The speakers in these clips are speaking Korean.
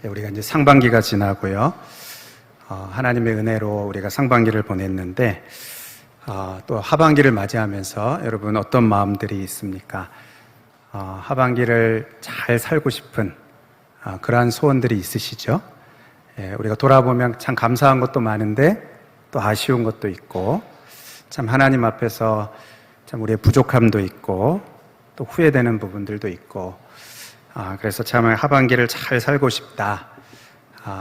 우리가 이제 상반기가 지나고요. 하나님의 은혜로 우리가 상반기를 보냈는데, 또 하반기를 맞이하면서 여러분 어떤 마음들이 있습니까? 하반기를 잘 살고 싶은 그러한 소원들이 있으시죠? 우리가 돌아보면 참 감사한 것도 많은데 또 아쉬운 것도 있고, 참 하나님 앞에서 참 우리의 부족함도 있고 또 후회되는 부분들도 있고, 그래서 참 하반기를 잘 살고 싶다.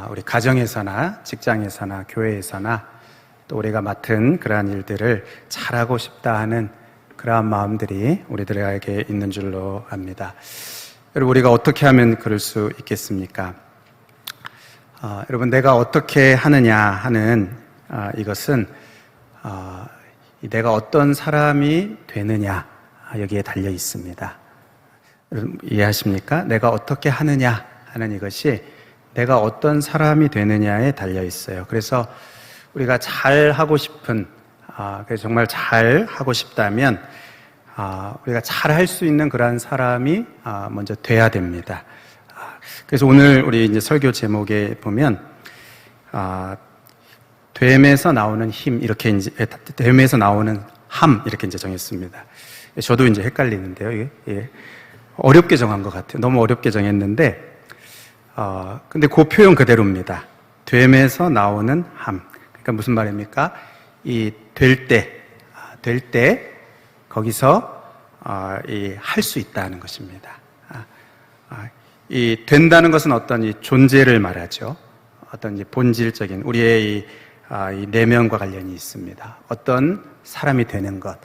우리 가정에서나 직장에서나 교회에서나 또 우리가 맡은 그러한 일들을 잘하고 싶다 하는 그러한 마음들이 우리들에게 있는 줄로 압니다. 여러분, 우리가 어떻게 하면 그럴 수 있겠습니까? 여러분, 내가 어떻게 하느냐 하는 이것은 내가 어떤 사람이 되느냐 여기에 달려 있습니다. 여러분, 이해하십니까? 내가 어떻게 하느냐 하는 이것이 내가 어떤 사람이 되느냐에 달려 있어요. 그래서 우리가 잘 하고 싶은, 정말 잘 하고 싶다면 우리가 잘 할 수 있는 그러한 사람이 먼저 돼야 됩니다. 그래서 오늘 우리 이제 설교 제목에 보면 됨에서 나오는 힘, 이렇게 이제 됨에서 나오는 함, 이렇게 이제 정했습니다. 저도 이제 헷갈리는데요. 예. 어렵게 정한 것 같아요. 너무 어렵게 정했는데, 근데 그 표현 그대로입니다. 됨에서 나오는 함. 그러니까 무슨 말입니까? 이 될 때, 거기서 할 수 있다는 것입니다. 이 된다는 것은 어떤 이 존재를 말하죠. 어떤 이 본질적인 우리의 이 내면과 관련이 있습니다. 어떤 사람이 되는 것,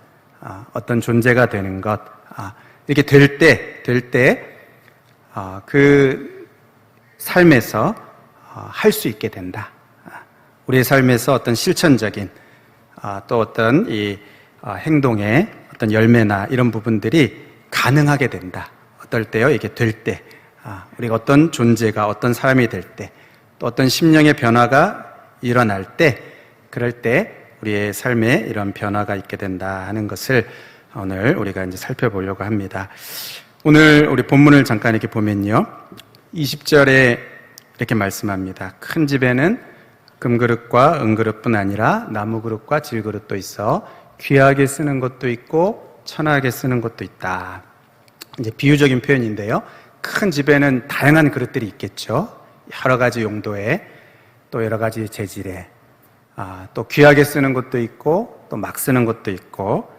어떤 존재가 되는 것, 이렇게 될 때, 그 삶에서 할 수 있게 된다. 우리의 삶에서 어떤 실천적인 또 어떤 이 행동의 어떤 열매나 이런 부분들이 가능하게 된다. 어떨 때요? 이게 될 때, 우리가 어떤 존재가 어떤 사람이 될 때, 또 어떤 심령의 변화가 일어날 때, 그럴 때 우리의 삶에 이런 변화가 있게 된다 하는 것을 오늘 우리가 이제 살펴보려고 합니다. 오늘 우리 본문을 잠깐 이렇게 보면요, 20절에 이렇게 말씀합니다. 큰 집에는 금그릇과 은그릇뿐 아니라 나무그릇과 질그릇도 있어 귀하게 쓰는 것도 있고 천하게 쓰는 것도 있다. 이제 비유적인 표현인데요, 큰 집에는 다양한 그릇들이 있겠죠. 여러 가지 용도에, 또 여러 가지 재질에, 또 귀하게 쓰는 것도 있고 또 막 쓰는 것도 있고,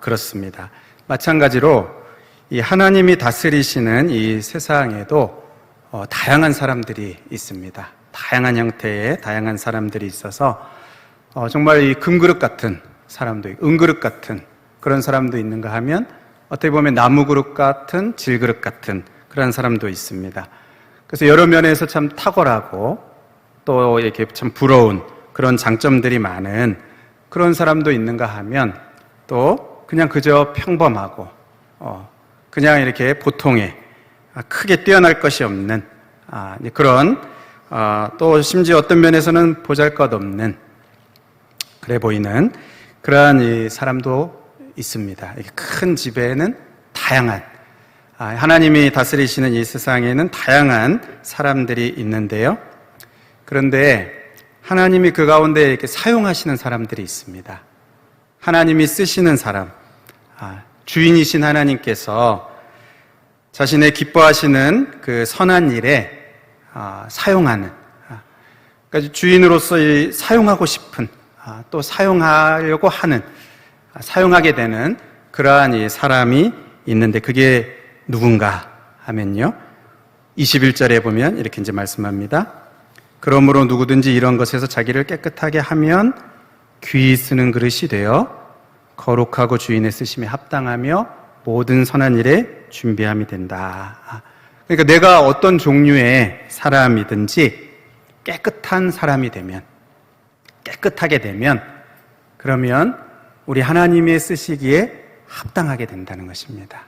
그렇습니다. 마찬가지로 이 하나님이 다스리시는 이 세상에도 다양한 사람들이 있습니다. 다양한 형태의 다양한 사람들이 있어서 정말 이 금그릇 같은 사람도 있고 은그릇 같은 그런 사람도 있는가 하면, 어떻게 보면 나무그릇 같은 질그릇 같은 그런 사람도 있습니다. 그래서 여러 면에서 참 탁월하고 또 이렇게 참 부러운 그런 장점들이 많은 그런 사람도 있는가 하면, 또 그냥 그저 평범하고 그냥 이렇게 보통의 크게 뛰어날 것이 없는 그런, 또 심지어 어떤 면에서는 보잘것없는 그래 보이는 그러한 이 사람도 있습니다. 큰 집에는 다양한, 하나님이 다스리시는 이 세상에는 다양한 사람들이 있는데요, 그런데 하나님이 그 가운데 이렇게 사용하시는 사람들이 있습니다. 하나님이 쓰시는 사람, 주인이신 하나님께서 자신의 기뻐하시는 그 선한 일에 사용하는, 그러니까 주인으로서 사용하고 싶은, 또 사용하려고 하는, 사용하게 되는 그러한 이 사람이 있는데, 그게 누군가 하면요, 21절에 보면 이렇게 이제 말씀합니다. 그러므로 누구든지 이런 것에서 자기를 깨끗하게 하면 귀히 쓰는 그릇이 되어 거룩하고 주인의 쓰심에 합당하며 모든 선한 일에 준비함이 된다. 그러니까 내가 어떤 종류의 사람이든지 깨끗한 사람이 되면, 깨끗하게 되면, 그러면 우리 하나님의 쓰시기에 합당하게 된다는 것입니다.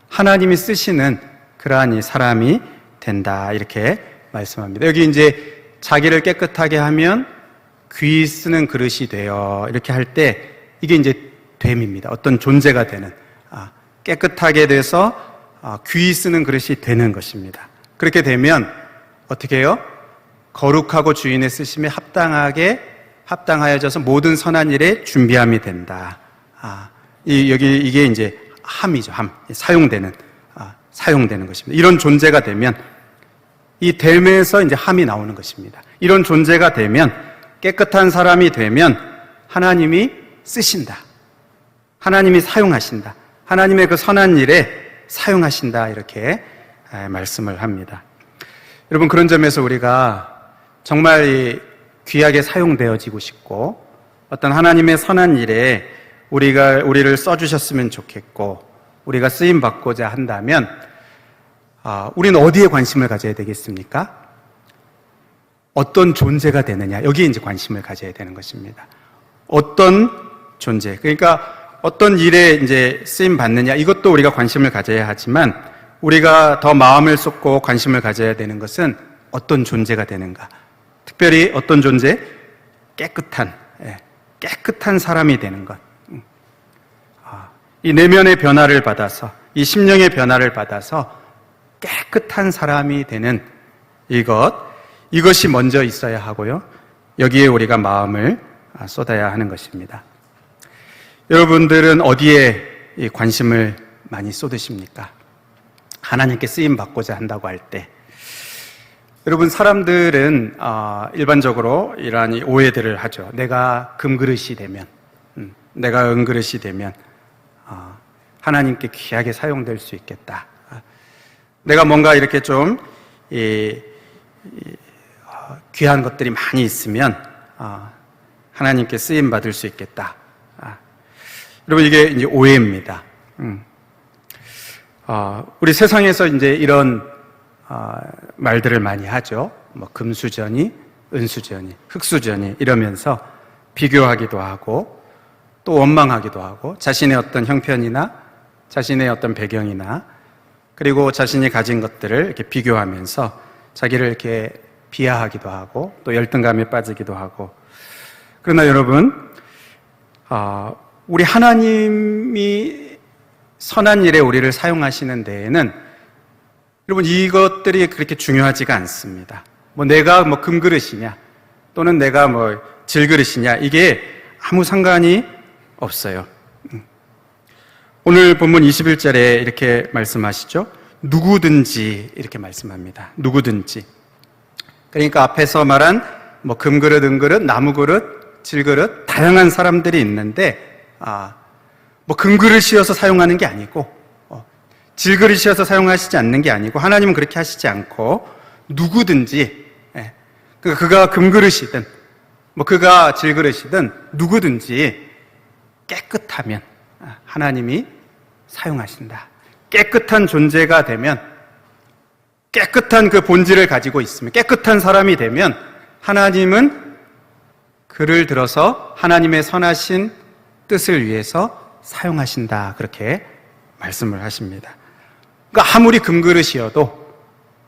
하나님이 쓰시는 그러한 이 사람이 된다, 이렇게 말씀합니다. 여기 이제 자기를 깨끗하게 하면 귀히 쓰는 그릇이 되어, 이렇게 할 때 이게 이제 됨입니다. 어떤 존재가 되는, 깨끗하게 돼서 귀히 쓰는 그릇이 되는 것입니다. 그렇게 되면 어떻게 해요? 거룩하고 주인의 쓰심에 합당하여져서 모든 선한 일에 준비함이 된다. 이게 이제 함이죠. 사용되는 것입니다. 이런 존재가 되면, 이 됨에서 이제 함이 나오는 것입니다. 이런 존재가 되면, 깨끗한 사람이 되면 하나님이 쓰신다. 하나님이 사용하신다. 하나님의 그 선한 일에 사용하신다. 이렇게 말씀을 합니다. 여러분, 그런 점에서 우리가 정말 귀하게 사용되어지고 싶고, 어떤 하나님의 선한 일에 우리를 써주셨으면 좋겠고, 우리가 쓰임받고자 한다면, 우리는 어디에 관심을 가져야 되겠습니까? 어떤 존재가 되느냐, 여기에 이제 관심을 가져야 되는 것입니다. 어떤 존재, 그러니까 어떤 일에 이제 쓰임받느냐, 이것도 우리가 관심을 가져야 하지만, 우리가 더 마음을 쏟고 관심을 가져야 되는 것은 어떤 존재가 되는가. 특별히 어떤 존재? 깨끗한 사람이 되는 것. 이 내면의 변화를 받아서, 이 심령의 변화를 받아서 깨끗한 사람이 되는 이것이 먼저 있어야 하고요. 여기에 우리가 마음을 쏟아야 하는 것입니다. 여러분들은 어디에 관심을 많이 쏟으십니까? 하나님께 쓰임 받고자 한다고 할 때, 여러분, 사람들은 일반적으로 이러한 오해들을 하죠. 내가 금그릇이 되면, 내가 은그릇이 되면 하나님께 귀하게 사용될 수 있겠다. 내가 뭔가 이렇게 좀 귀한 것들이 많이 있으면 하나님께 쓰임 받을 수 있겠다. 여러분, 이게 이제 오해입니다. 우리 세상에서 이제 이런 말들을 많이 하죠. 뭐 금수저니, 은수저니, 흙수저니 이러면서 비교하기도 하고, 또 원망하기도 하고, 자신의 어떤 형편이나 자신의 어떤 배경이나, 그리고 자신이 가진 것들을 이렇게 비교하면서 자기를 이렇게 비하하기도 하고, 또 열등감에 빠지기도 하고. 그러나 여러분, 우리 하나님이 선한 일에 우리를 사용하시는 데에는, 여러분, 이것들이 그렇게 중요하지가 않습니다. 내가 금그릇이냐, 또는 내가 질그릇이냐, 이게 아무 상관이 없어요. 오늘 본문 21절에 이렇게 말씀하시죠. 누구든지, 이렇게 말씀합니다. 누구든지. 그러니까 앞에서 말한 금그릇, 은그릇, 나무그릇, 질그릇, 다양한 사람들이 있는데, 금그릇이어서 사용하는 게 아니고, 질그릇이어서 사용하시지 않는 게 아니고, 하나님은 그렇게 하시지 않고, 누구든지, 그가 금그릇이든, 그가 질그릇이든, 누구든지 깨끗하면 하나님이 사용하신다. 깨끗한 존재가 되면, 깨끗한 그 본질을 가지고 있으면, 깨끗한 사람이 되면 하나님은 그를 들어서 하나님의 선하신 뜻을 위해서 사용하신다. 그렇게 말씀을 하십니다. 그러니까 아무리 금그릇이어도,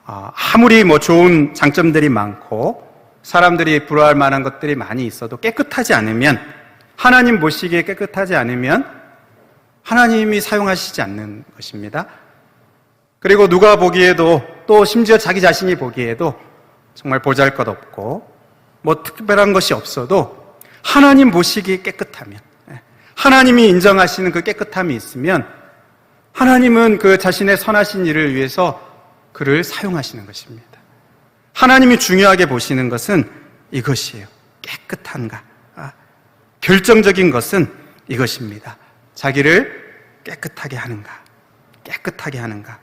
아무리 좋은 장점들이 많고 사람들이 부러워할 만한 것들이 많이 있어도 깨끗하지 않으면, 하나님 보시기에 깨끗하지 않으면 하나님이 사용하시지 않는 것입니다. 그리고 누가 보기에도, 또 심지어 자기 자신이 보기에도 정말 보잘것없고 특별한 것이 없어도 하나님 보시기에 깨끗하면, 하나님이 인정하시는 그 깨끗함이 있으면 하나님은 그 자신의 선하신 일을 위해서 그를 사용하시는 것입니다. 하나님이 중요하게 보시는 것은 이것이에요. 깨끗한가. 결정적인 것은 이것입니다. 자기를 깨끗하게 하는가. 깨끗하게 하는가.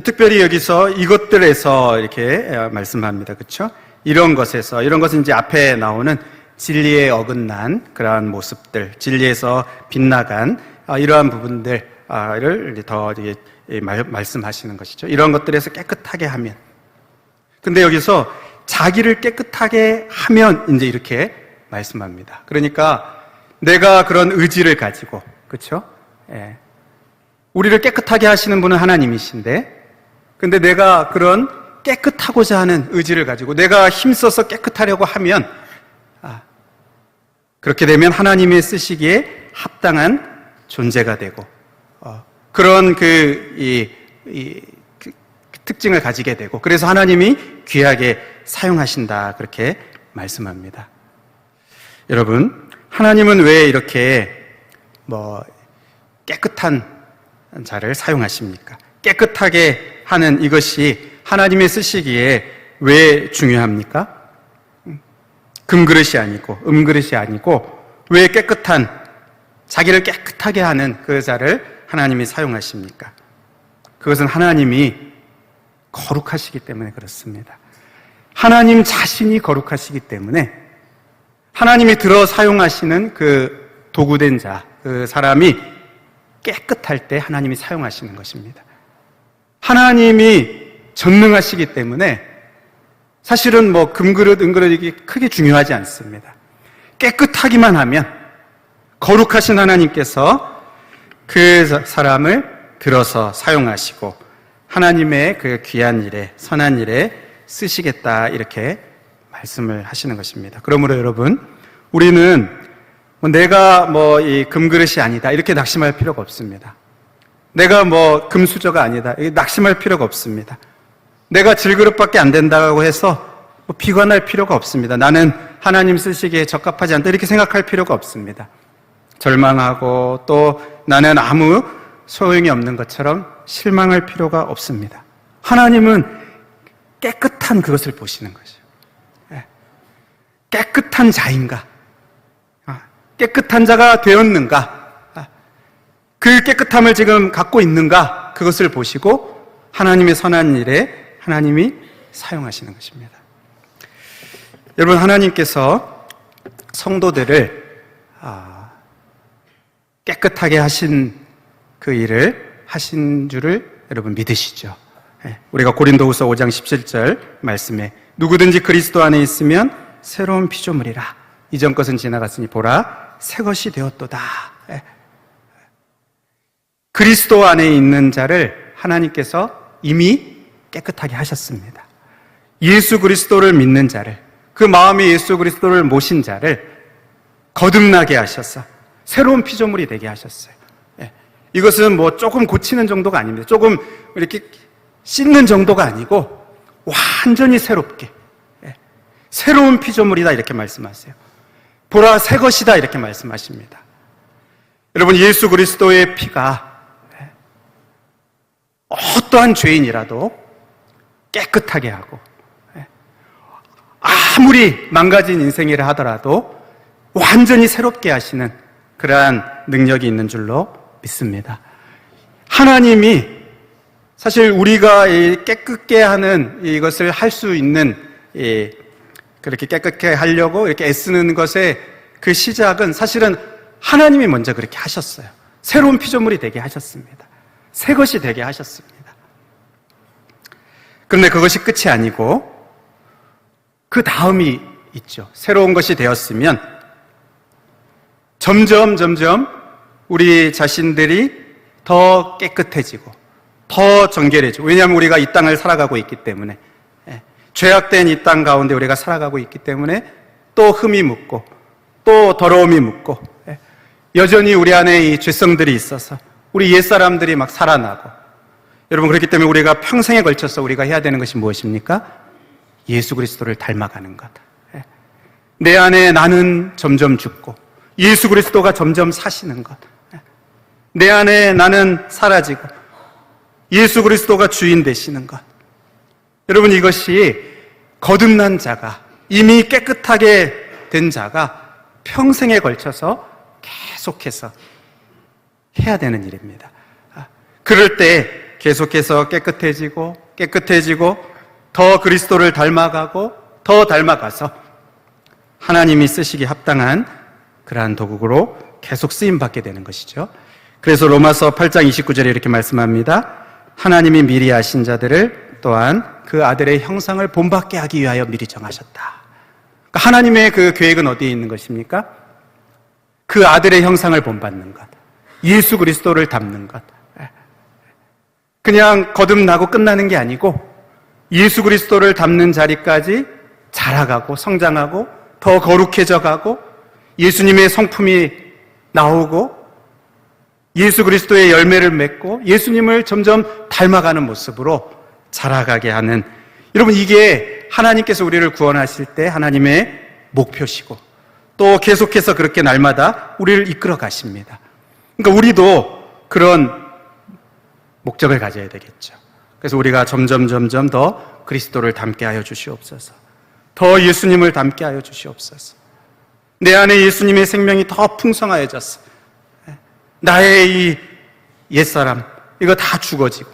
특별히 여기서 이것들에서 이렇게 말씀합니다. 그렇죠? 이런 것은 이제 앞에 나오는 진리에 어긋난 그러한 모습들, 진리에서 빗나간 이러한 부분들을 더 말씀하시는 것이죠. 이런 것들에서 깨끗하게 하면. 근데 여기서 자기를 깨끗하게 하면 이제 이렇게 말씀합니다. 그러니까 내가 그런 의지를 가지고, 그렇죠? 우리를 깨끗하게 하시는 분은 하나님이신데, 근데 내가 그런 깨끗하고자 하는 의지를 가지고 내가 힘써서 깨끗하려고 하면, 그렇게 되면 하나님의 쓰시기에 합당한 존재가 되고, 그런 특징을 가지게 되고, 그래서 하나님이 귀하게 사용하신다, 그렇게 말씀합니다. 여러분, 하나님은 왜 이렇게 깨끗한 자를 사용하십니까? 깨끗하게 하는 이것이 하나님의 쓰시기에 왜 중요합니까? 금그릇이 아니고 음그릇이 아니고 왜 깨끗한, 자기를 깨끗하게 하는 그 자를 하나님이 사용하십니까? 그것은 하나님이 거룩하시기 때문에 그렇습니다. 하나님 자신이 거룩하시기 때문에 하나님이 들어 사용하시는 그 도구된 자, 그 사람이 깨끗할 때 하나님이 사용하시는 것입니다. 하나님이 전능하시기 때문에 사실은 금그릇, 은그릇 이게 크게 중요하지 않습니다. 깨끗하기만 하면 거룩하신 하나님께서 그 사람을 들어서 사용하시고 하나님의 그 귀한 일에, 선한 일에 쓰시겠다, 이렇게 말씀을 하시는 것입니다. 그러므로 여러분, 우리는 내가 이 금그릇이 아니다, 이렇게 낙심할 필요가 없습니다. 내가 금수저가 아니다, 이게 낙심할 필요가 없습니다. 내가 질그릇밖에 안 된다고 해서 비관할 필요가 없습니다. 나는 하나님 쓰시기에 적합하지 않다, 이렇게 생각할 필요가 없습니다. 절망하고 또 나는 아무 소용이 없는 것처럼 실망할 필요가 없습니다. 하나님은 깨끗한 그것을 보시는 거죠. 깨끗한 자인가? 깨끗한 자가 되었는가? 그 깨끗함을 지금 갖고 있는가? 그것을 보시고 하나님의 선한 일에 하나님이 사용하시는 것입니다. 여러분, 하나님께서 성도들을 깨끗하게 하신 그 일을 하신 줄을 여러분 믿으시죠? 우리가 고린도후서 5장 17절 말씀에 누구든지 그리스도 안에 있으면 새로운 피조물이라, 이전 것은 지나갔으니 보라 새 것이 되었도다. 그리스도 안에 있는 자를 하나님께서 이미 깨끗하게 하셨습니다. 예수 그리스도를 믿는 자를, 그 마음에 예수 그리스도를 모신 자를 거듭나게 하셔서 새로운 피조물이 되게 하셨어요. 이것은 조금 고치는 정도가 아닙니다. 조금 이렇게 씻는 정도가 아니고 완전히 새롭게, 새로운 피조물이다, 이렇게 말씀하세요. 보라 새 것이다, 이렇게 말씀하십니다. 여러분, 예수 그리스도의 피가 어떠한 죄인이라도 깨끗하게 하고, 아무리 망가진 인생이라 하더라도 완전히 새롭게 하시는 그러한 능력이 있는 줄로 믿습니다. 하나님이 사실 우리가 깨끗게 하는 이것을 할 수 있는, 그렇게 깨끗게 하려고 이렇게 애쓰는 것의 그 시작은 사실은 하나님이 먼저 그렇게 하셨어요. 새로운 피조물이 되게 하셨습니다. 새 것이 되게 하셨습니다. 그런데 그것이 끝이 아니고 그 다음이 있죠. 새로운 것이 되었으면 점점 우리 자신들이 더 깨끗해지고 더 정결해지고, 왜냐하면 우리가 이 땅을 살아가고 있기 때문에, 죄악된 이 땅 가운데 우리가 살아가고 있기 때문에 또 흠이 묻고 또 더러움이 묻고, 여전히 우리 안에 이 죄성들이 있어서 우리 옛사람들이 막 살아나고, 여러분, 그렇기 때문에 우리가 평생에 걸쳐서 우리가 해야 되는 것이 무엇입니까? 예수 그리스도를 닮아가는 것. 내 안에 나는 점점 죽고 예수 그리스도가 점점 사시는 것. 내 안에 나는 사라지고 예수 그리스도가 주인 되시는 것. 여러분, 이것이 거듭난 자가, 이미 깨끗하게 된 자가 평생에 걸쳐서 계속해서 해야 되는 일입니다. 그럴 때 계속해서 깨끗해지고 더 그리스도를 닮아가고 더 닮아가서 하나님이 쓰시기 합당한 그러한 도구로 계속 쓰임받게 되는 것이죠. 그래서 로마서 8장 29절에 이렇게 말씀합니다. 하나님이 미리 아신 자들을 또한 그 아들의 형상을 본받게 하기 위하여 미리 정하셨다. 그러니까 하나님의 그 계획은 어디에 있는 것입니까? 그 아들의 형상을 본받는 것, 예수 그리스도를 닮는 것. 그냥 거듭나고 끝나는 게 아니고 예수 그리스도를 닮는 자리까지 자라가고 성장하고 더 거룩해져 가고 예수님의 성품이 나오고 예수 그리스도의 열매를 맺고 예수님을 점점 닮아가는 모습으로 자라가게 하는, 여러분 이게 하나님께서 우리를 구원하실 때 하나님의 목표시고 또 계속해서 그렇게 날마다 우리를 이끌어 가십니다. 그러니까 우리도 그런 목적을 가져야 되겠죠. 그래서 우리가 점점 더 그리스도를 닮게 하여 주시옵소서. 더 예수님을 닮게 하여 주시옵소서. 내 안에 예수님의 생명이 더 풍성하여졌어. 나의 이 옛사람 이거 다 죽어지고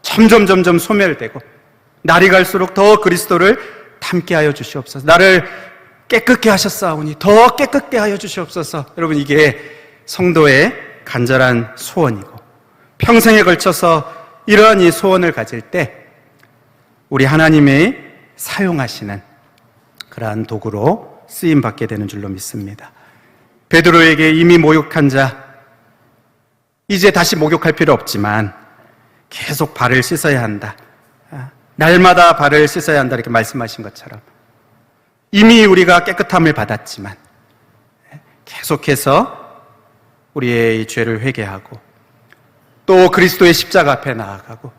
점점 소멸되고 날이 갈수록 더 그리스도를 닮게 하여 주시옵소서. 나를 깨끗게 하셨사오니 더 깨끗게 하여 주시옵소서. 여러분 이게 성도의 간절한 소원이고 평생에 걸쳐서 이러한 이 소원을 가질 때 우리 하나님의 사용하시는 그러한 도구로 쓰임받게 되는 줄로 믿습니다. 베드로에게 이미 목욕한 자 이제 다시 목욕할 필요 없지만 계속 발을 씻어야 한다. 날마다 발을 씻어야 한다 이렇게 말씀하신 것처럼 이미 우리가 깨끗함을 받았지만 계속해서 우리의 이 죄를 회개하고 또 그리스도의 십자가 앞에 나아가고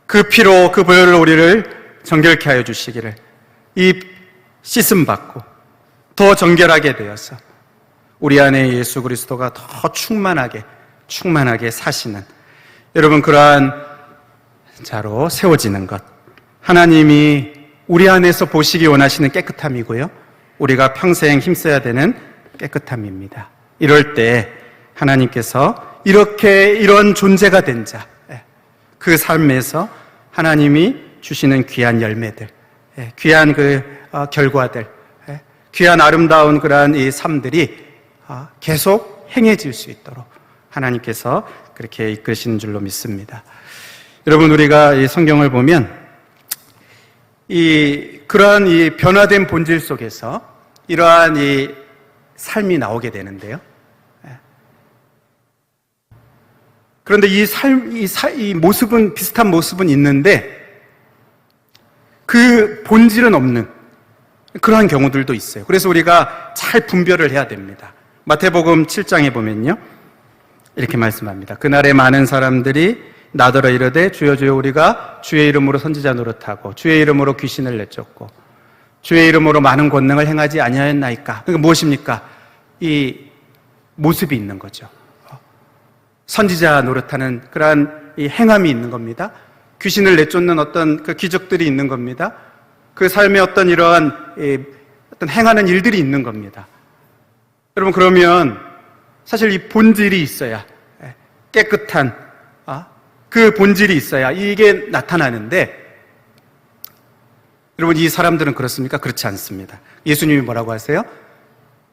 그 피로 그 보혈로 우리를 정결케 하여 주시기를 이 씻음 받고 더 정결하게 되어서 우리 안에 예수 그리스도가 더 충만하게 사시는 여러분 그러한 자로 세워지는 것 하나님이 우리 안에서 보시기 원하시는 깨끗함이고요 우리가 평생 힘써야 되는 깨끗함입니다. 이럴 때 하나님께서 이런 존재가 된 자, 그 삶에서 하나님이 주시는 귀한 열매들, 귀한 그 결과들, 귀한 아름다운 그러한 이 삶들이 계속 행해질 수 있도록 하나님께서 그렇게 이끄시는 줄로 믿습니다. 여러분 우리가 이 성경을 보면 그러한 이 변화된 본질 속에서 이러한 이 삶이 나오게 되는데요. 그런데 이 모습은 비슷한 모습은 있는데 그 본질은 없는 그러한 경우들도 있어요. 그래서 우리가 잘 분별을 해야 됩니다. 마태복음 7장에 보면요. 이렇게 말씀합니다. 그날에 많은 사람들이 나더러 이르되 주여 주여 우리가 주의 이름으로 선지자 노릇하고 주의 이름으로 귀신을 내쫓고 주의 이름으로 많은 권능을 행하지 아니하였나이까. 그러니까 무엇입니까? 이 모습이 있는 거죠. 선지자 노릇하는 그러한 이 행함이 있는 겁니다. 귀신을 내쫓는 어떤 그 기적들이 있는 겁니다. 그 삶에 어떤 이러한 어떤 행하는 일들이 있는 겁니다. 여러분 그러면 사실 이 본질이 있어야 깨끗한 그 본질이 있어야 이게 나타나는데 여러분 이 사람들은 그렇습니까? 그렇지 않습니다. 예수님이 뭐라고 하세요?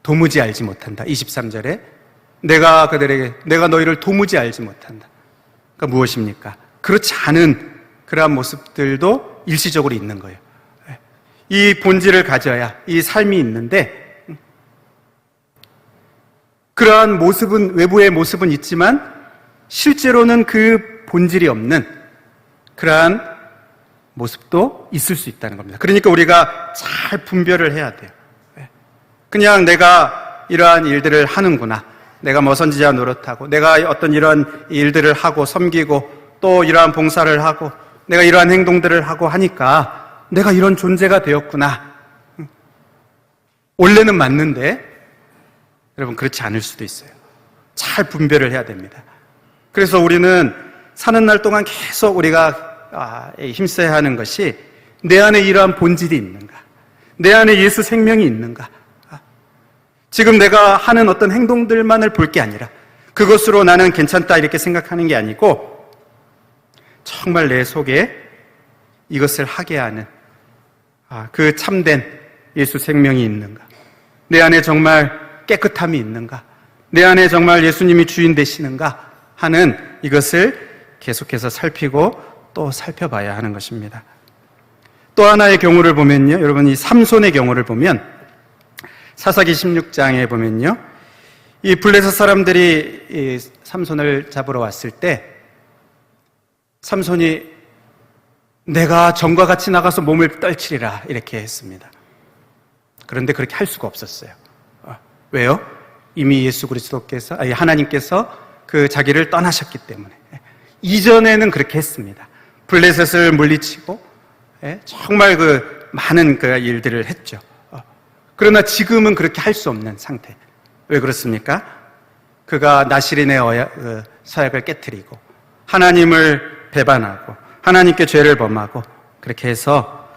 도무지 알지 못한다. 23절에 내가 너희를 도무지 알지 못한다. 그러니까 무엇입니까? 그렇지 않은 그러한 모습들도 일시적으로 있는 거예요. 이 본질을 가져야 이 삶이 있는데 그러한 모습은 외부의 모습은 있지만 실제로는 그 본질이 없는 그러한 모습도 있을 수 있다는 겁니다. 그러니까 우리가 잘 분별을 해야 돼요. 그냥 내가 이러한 일들을 하는구나. 내가 뭐 선지자 노릇하고 내가 어떤 이런 일들을 하고 섬기고 또 이러한 봉사를 하고 내가 이러한 행동들을 하고 하니까 내가 이런 존재가 되었구나. 원래는 맞는데 여러분 그렇지 않을 수도 있어요. 잘 분별을 해야 됩니다. 그래서 우리는 사는 날 동안 계속 우리가 힘써야 하는 것이 내 안에 이러한 본질이 있는가? 내 안에 예수 생명이 있는가? 지금 내가 하는 어떤 행동들만을 볼 게 아니라 그것으로 나는 괜찮다 이렇게 생각하는 게 아니고 정말 내 속에 이것을 하게 하는 그 참된 예수 생명이 있는가? 내 안에 정말 깨끗함이 있는가? 내 안에 정말 예수님이 주인 되시는가? 하는 이것을 계속해서 살피고 또 살펴봐야 하는 것입니다. 또 하나의 경우를 보면요. 여러분 이 삼손의 경우를 보면 사사기 16장에 보면요. 이 블레셋 사람들이 이 삼손을 잡으러 왔을 때 삼손이 내가 전과 같이 나가서 몸을 떨치리라 이렇게 했습니다. 그런데 그렇게 할 수가 없었어요. 왜요? 이미 예수 그리스도께서 하나님께서 그 자기를 떠나셨기 때문에. 이전에는 그렇게 했습니다. 블레셋을 물리치고 정말 그 많은 그 일들을 했죠. 그러나 지금은 그렇게 할 수 없는 상태. 왜 그렇습니까? 그가 나시린의 서약을 깨트리고 하나님을 배반하고 하나님께 죄를 범하고 그렇게 해서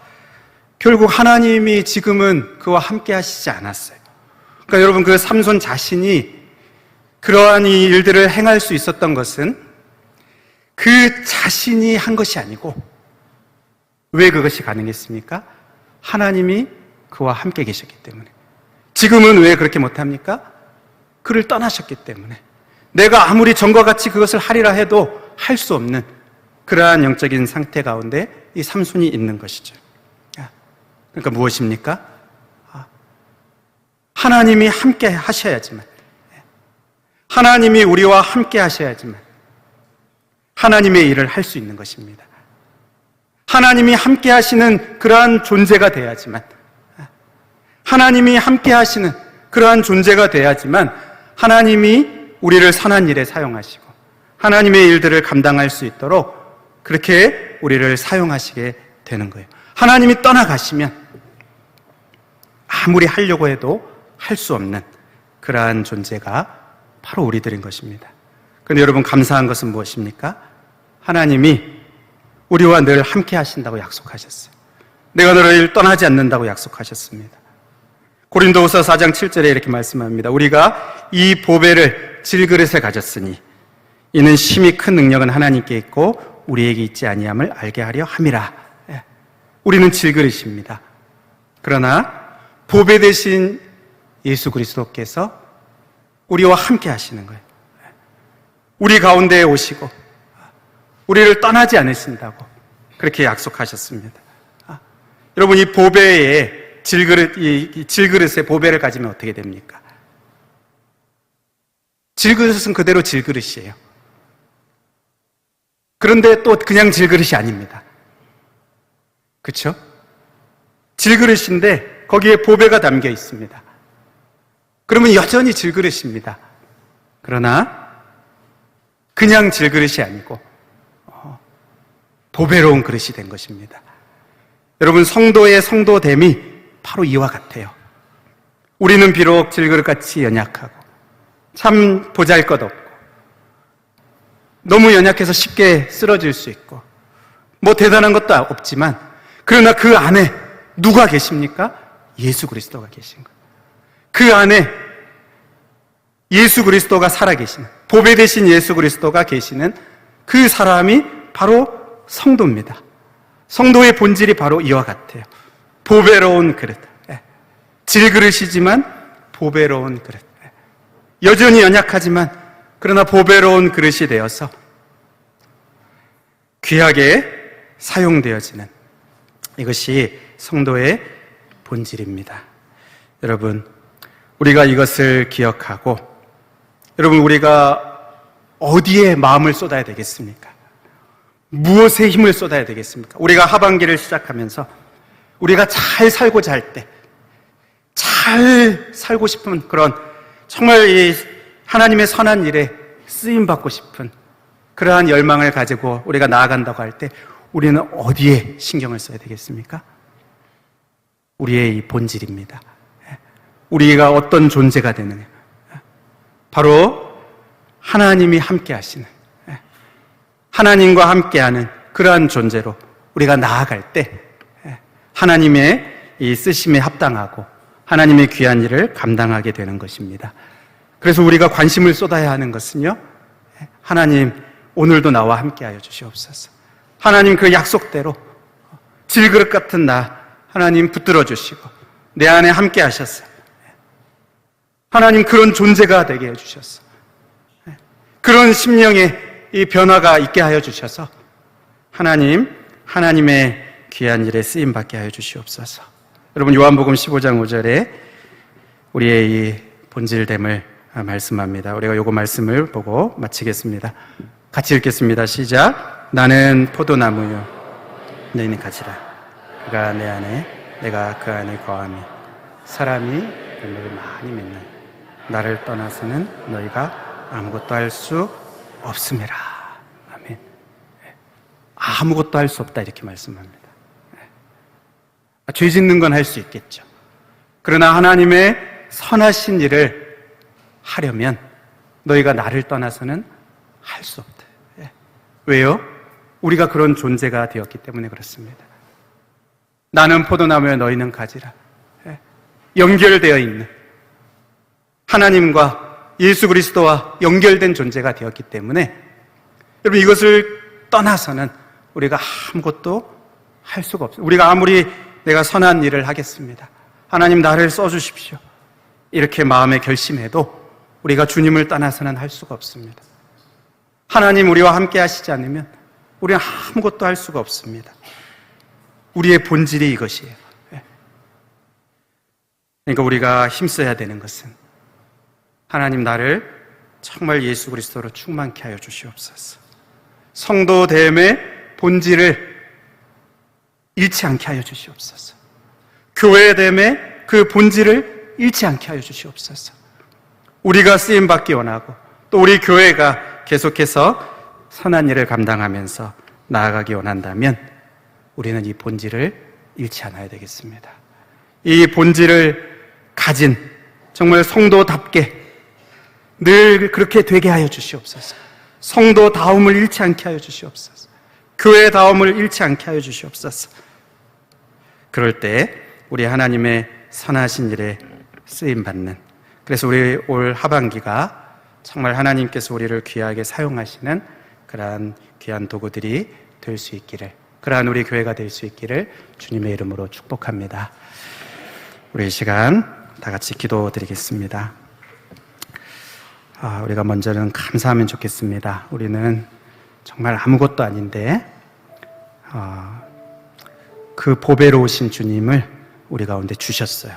결국 하나님이 지금은 그와 함께 하시지 않았어요. 그러니까 여러분, 그 삼손 자신이 그러한 이 일들을 행할 수 있었던 것은 그 자신이 한 것이 아니고, 왜 그것이 가능했습니까? 하나님이 그와 함께 계셨기 때문에. 지금은 왜 그렇게 못합니까? 그를 떠나셨기 때문에. 내가 아무리 전과 같이 그것을 하리라 해도 할 수 없는 그러한 영적인 상태 가운데 이 삼손이 있는 것이죠. 그러니까 무엇입니까? 하나님이 함께 하셔야지만, 하나님이 우리와 함께 하셔야지만 하나님의 일을 할 수 있는 것입니다. 하나님이 함께 하시는 그러한 존재가 돼야지만, 하나님이 함께 하시는 그러한 존재가 돼야지만 하나님이 우리를 선한 일에 사용하시고 하나님의 일들을 감당할 수 있도록 그렇게 우리를 사용하시게 되는 거예요. 하나님이 떠나가시면 아무리 하려고 해도 할 수 없는 그러한 존재가 바로 우리들인 것입니다. 그런데 여러분, 감사한 것은 무엇입니까? 하나님이 우리와 늘 함께 하신다고 약속하셨어요. 내가 너를 떠나지 않는다고 약속하셨습니다. 고린도후서 4장 7절에 이렇게 말씀합니다. 우리가 이 보배를 질그릇에 가졌으니 이는 심히 큰 능력은 하나님께 있고 우리에게 있지 아니함을 알게 하려 함이라. 우리는 질그릇입니다. 그러나 보배 대신 예수 그리스도께서 우리와 함께 하시는 거예요. 우리 가운데에 오시고 우리를 떠나지 않으신다고 그렇게 약속하셨습니다. 여러분, 이 보배에 이 질그릇에 보배를 가지면 어떻게 됩니까? 질그릇은 그대로 질그릇이에요. 그런데 또 그냥 질그릇이 아닙니다. 그렇죠? 질그릇인데 거기에 보배가 담겨 있습니다. 그러면 여전히 질그릇입니다. 그러나 그냥 질그릇이 아니고 보배로운 그릇이 된 것입니다. 여러분, 성도의 성도됨이 바로 이와 같아요. 우리는 비록 질그릇같이 연약하고 참 보잘것없고 너무 연약해서 쉽게 쓰러질 수 있고 뭐 대단한 것도 없지만, 그러나 그 안에 누가 계십니까? 예수 그리스도가 계신 거예요. 그 안에 예수 그리스도가 살아계시는, 보배 되신 예수 그리스도가 계시는 그 사람이 바로 성도입니다. 성도의 본질이 바로 이와 같아요. 보배로운 그릇, 질그릇이지만 보배로운 그릇, 여전히 연약하지만 그러나 보배로운 그릇이 되어서 귀하게 사용되어지는, 이것이 성도의 본질입니다. 여러분, 우리가 이것을 기억하고, 여러분, 우리가 어디에 마음을 쏟아야 되겠습니까? 무엇에 힘을 쏟아야 되겠습니까? 우리가 하반기를 시작하면서 우리가 잘 살고자 할 때, 잘 살고 싶은 그런 정말 이 하나님의 선한 일에 쓰임받고 싶은 그러한 열망을 가지고 우리가 나아간다고 할 때 우리는 어디에 신경을 써야 되겠습니까? 우리의 이 본질입니다. 우리가 어떤 존재가 되느냐, 바로 하나님이 함께 하시는, 하나님과 함께하는 그러한 존재로 우리가 나아갈 때 하나님의 이 쓰심에 합당하고 하나님의 귀한 일을 감당하게 되는 것입니다. 그래서 우리가 관심을 쏟아야 하는 것은요, 하나님 오늘도 나와 함께하여 주시옵소서. 하나님 그 약속대로 질그릇 같은 나 하나님 붙들어 주시고 내 안에 함께 하셨어. 하나님 그런 존재가 되게 해주셨어. 그런 심령의 이 변화가 있게 하여 주셔서 하나님의 귀한 일에 쓰임받게 하여 주시옵소서. 여러분, 요한복음 15장 5절에 우리의 이 본질됨을 말씀합니다. 우리가 요거 말씀을 보고 마치겠습니다. 같이 읽겠습니다. 시작. 나는 포도나무요 너희는 가지라. 그가 내 안에 내가 그 안에 거하니 사람이 열매를 많이 맺는 나를 떠나서는 너희가 아무것도 할 수 없음이라. 아멘. 아무것도 할 수 없다 이렇게 말씀합니다. 죄 짓는 건 할 수 있겠죠. 그러나 하나님의 선하신 일을 하려면 너희가 나를 떠나서는 할 수 없다. 왜요? 우리가 그런 존재가 되었기 때문에 그렇습니다. 나는 포도나무에 너희는 가지라. 연결되어 있는 하나님과 예수 그리스도와 연결된 존재가 되었기 때문에 여러분 이것을 떠나서는 우리가 아무것도 할 수가 없어요. 우리가 아무리 내가 선한 일을 하겠습니다. 하나님 나를 써주십시오. 이렇게 마음에 결심해도 우리가 주님을 떠나서는 할 수가 없습니다. 하나님 우리와 함께 하시지 않으면 우리는 아무것도 할 수가 없습니다. 우리의 본질이 이것이에요. 그러니까 우리가 힘써야 되는 것은 하나님 나를 정말 예수 그리스도로 충만케 하여 주시옵소서. 성도됨의 본질을 잃지 않게 하여 주시옵소서. 교회됨의 그 본질을 잃지 않게 하여 주시옵소서. 우리가 쓰임받기 원하고 또 우리 교회가 계속해서 선한 일을 감당하면서 나아가기 원한다면 우리는 이 본질을 잃지 않아야 되겠습니다. 이 본질을 가진 정말 성도답게 늘 그렇게 되게 하여 주시옵소서. 성도다움을 잃지 않게 하여 주시옵소서. 교회다움을 잃지 않게 하여 주시옵소서. 그럴 때 우리 하나님의 선하신 일에 쓰임받는, 그래서 우리 올 하반기가 정말 하나님께서 우리를 귀하게 사용하시는 그러한 귀한 도구들이 될 수 있기를, 그러한 우리 교회가 될 수 있기를 주님의 이름으로 축복합니다. 우리 이 시간 다 같이 기도드리겠습니다. 우리가 먼저는 감사하면 좋겠습니다. 우리는 정말 아무것도 아닌데 그 보배로우신 주님을 우리 가운데 주셨어요.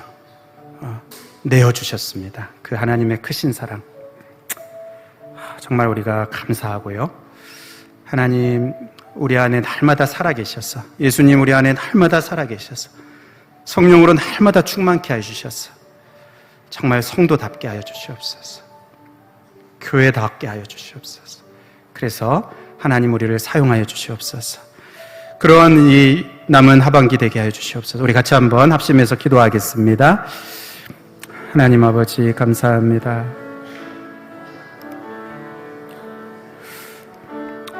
내어주셨습니다. 그 하나님의 크신 사랑 정말 우리가 감사하고요. 하나님 우리 안에 날마다 살아계셔서, 예수님 우리 안에 날마다 살아계셔서 성령으로 날마다 충만케 해주셔서 정말 성도답게 하여 주시옵소서. 교회답게 하여 주시옵소서. 그래서 하나님 우리를 사용하여 주시옵소서. 그러한 이 남은 하반기 되게 하여 주시옵소서. 우리 같이 한번 합심해서 기도하겠습니다. 하나님 아버지 감사합니다.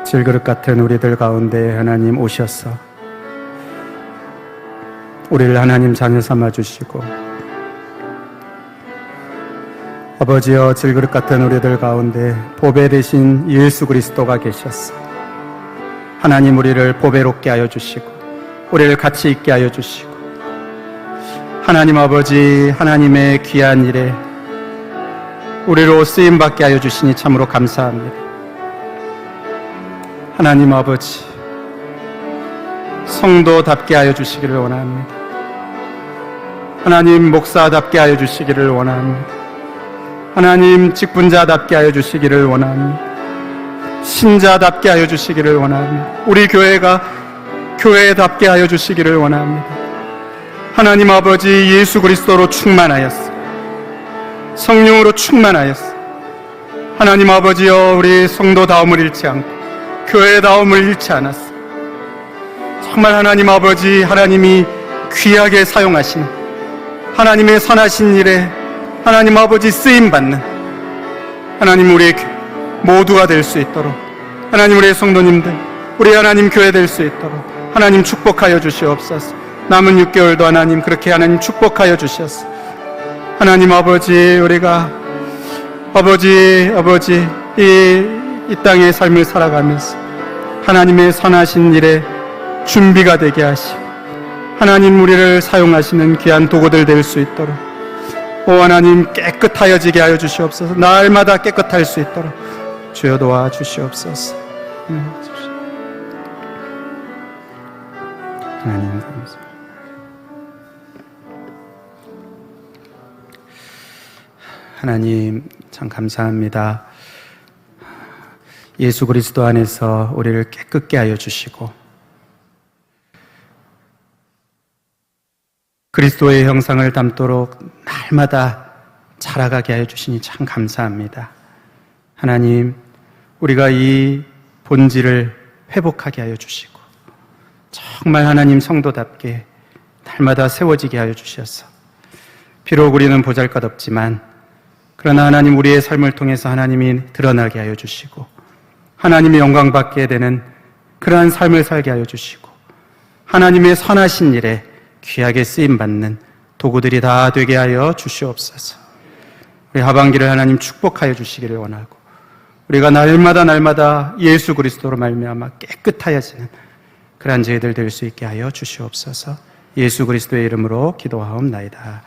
질그릇 같은 우리들 가운데 하나님 오셔서 우리를 하나님 자녀 삼아 주시고, 아버지여 질그릇 같은 우리들 가운데 보배 되신 예수 그리스도가 계셨어. 하나님 우리를 보배롭게 하여 주시고 우리를 가치 있게 하여 주시고, 하나님 아버지 하나님의 귀한 일에 우리로 쓰임받게 하여 주시니 참으로 감사합니다. 하나님 아버지 성도답게 하여 주시기를 원합니다. 하나님 목사답게 하여 주시기를 원합니다. 하나님 직분자답게 하여 주시기를 원합니다. 신자답게 하여 주시기를 원합니다. 우리 교회가 교회답게 하여 주시기를 원합니다. 하나님 아버지 예수 그리스도로 충만하였어. 성령으로 충만하였어. 하나님 아버지여 우리 성도다움을 잃지 않고 교회다움을 잃지 않았어. 정말 하나님 아버지 하나님이 귀하게 사용하시는 하나님의 선하신 일에 하나님 아버지 쓰임받는 하나님 우리 모두가 될 수 있도록, 하나님 우리의 성도님들 우리 하나님 교회 될 수 있도록 하나님 축복하여 주시옵소서. 남은 6개월도 하나님 그렇게 하나님 축복하여 주셨어. 하나님 아버지 우리가 아버지 이 땅의 삶을 살아가면서 하나님의 선하신 일에 준비가 되게 하시고 하나님 우리를 사용하시는 귀한 도구들 될 수 있도록 오 하나님 깨끗하여지게 하여 주시옵소서. 날마다 깨끗할 수 있도록 주여 도와주시옵소서. 하나님 감사합니다. 하나님 참 감사합니다. 예수 그리스도 안에서 우리를 깨끗게 하여 주시고 그리스도의 형상을 담도록 날마다 자라가게 하여 주시니 참 감사합니다. 하나님 우리가 이 본질을 회복하게 하여 주시고 정말 하나님 성도답게 날마다 세워지게 하여 주셔서 비록 우리는 보잘것없지만 그러나 하나님 우리의 삶을 통해서 하나님이 드러나게 하여 주시고 하나님의 영광 받게 되는 그러한 삶을 살게 하여 주시고 하나님의 선하신 일에 귀하게 쓰임받는 도구들이 다 되게 하여 주시옵소서. 우리 하반기를 하나님 축복하여 주시기를 원하고 우리가 날마다 예수 그리스도로 말미암아 깨끗하여지는 그러한 저희들 될 수 있게 하여 주시옵소서. 예수 그리스도의 이름으로 기도하옵나이다.